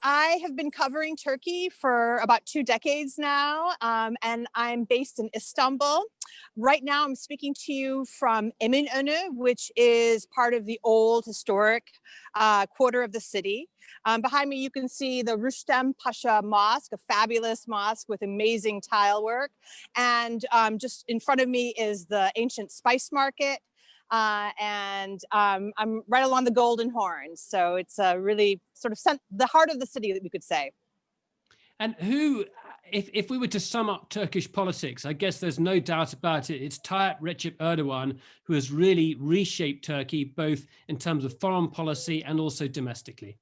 I have been covering Turkey for about 2 decades now, and I'm based in Istanbul. Right now, I'm speaking to you from Eminönü, which is part of the old historic quarter of the city. Behind me, you can see the Rüstem Pasha Mosque, a fabulous mosque with amazing tile work. And just in front of me is the ancient spice market. I'm right along the Golden Horn. So it's really sort of the heart of the city, that we could say. And if we were to sum up Turkish politics, I guess there's no doubt about it, it's Tayyip Recep Erdogan who has really reshaped Turkey, both in terms of foreign policy and also domestically.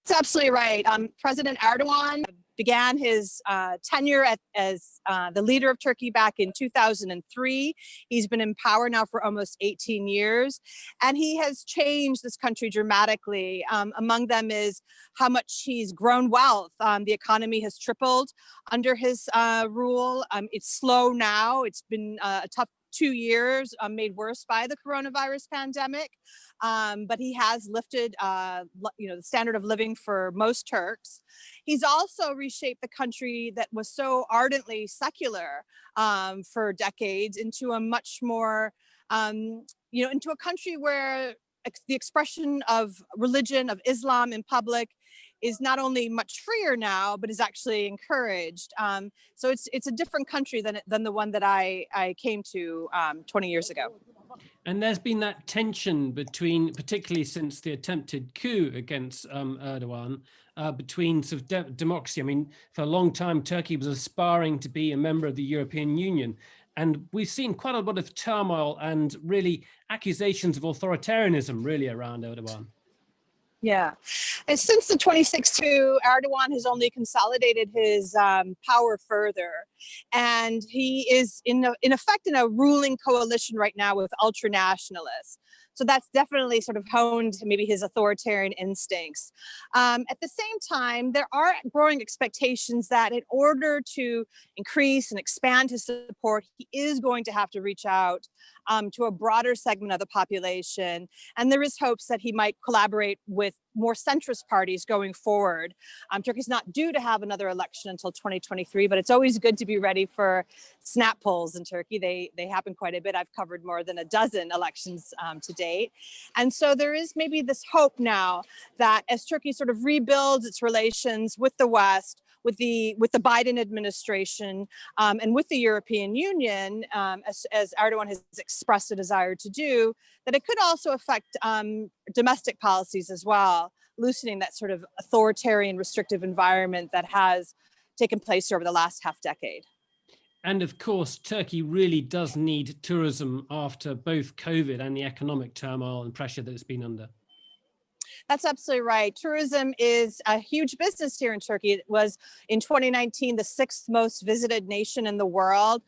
That's absolutely right. President Erdogan began his tenure as the leader of Turkey back in 2003. He's been in power now for almost 18 years, and he has changed this country dramatically. Among them is how much he's grown wealth. The economy has tripled under his rule. It's slow now. It's been a tough 2 years, made worse by the coronavirus pandemic. But he has lifted, the standard of living for most Turks. He's also reshaped the country that was so ardently secular for decades into a much more, into a country where the expression of religion, of Islam in public, is not only much freer now, but is actually encouraged. So it's a different country than the one that I came to 20 years ago. And there's been that tension between, particularly since the attempted coup against Erdogan, between sort of democracy. I mean, for a long time, Turkey was aspiring to be a member of the European Union. And we've seen quite a lot of turmoil and really accusations of authoritarianism really around Erdogan. Yeah. And since the 2016 coup, Erdogan has only consolidated his power further. And he is, in effect, in a ruling coalition right now with ultra-nationalists. So that's definitely sort of honed maybe his authoritarian instincts. At the same time, there are growing expectations that in order to increase and expand his support, he is going to have to reach out to a broader segment of the population. And there is hopes that he might collaborate with more centrist parties going forward. Turkey's not due to have another election until 2023, but it's always good to be ready for snap polls in Turkey. They happen quite a bit. I've covered more than a dozen elections to date. And so there is maybe this hope now that as Turkey sort of rebuilds its relations with the West, with the Biden administration and with the European Union, as Erdogan has expressed a desire to do, that it could also affect domestic policies as well, loosening that sort of authoritarian, restrictive environment that has taken place over the last half decade. And of course, Turkey really does need tourism after both COVID and the economic turmoil and pressure that it's been under. That's absolutely right. Tourism is a huge business here in Turkey. It was in 2019 the 6th most visited nation in the world.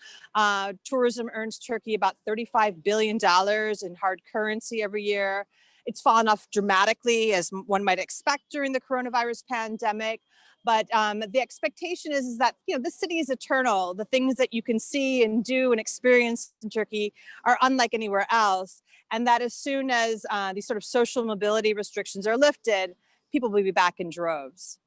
Tourism earns Turkey about $35 billion in hard currency every year. It's fallen off dramatically, as one might expect during the coronavirus pandemic. But the expectation is that, this city is eternal. The things that you can see and do and experience in Turkey are unlike anywhere else. And that as soon as these sort of social mobility restrictions are lifted, people will be back in droves.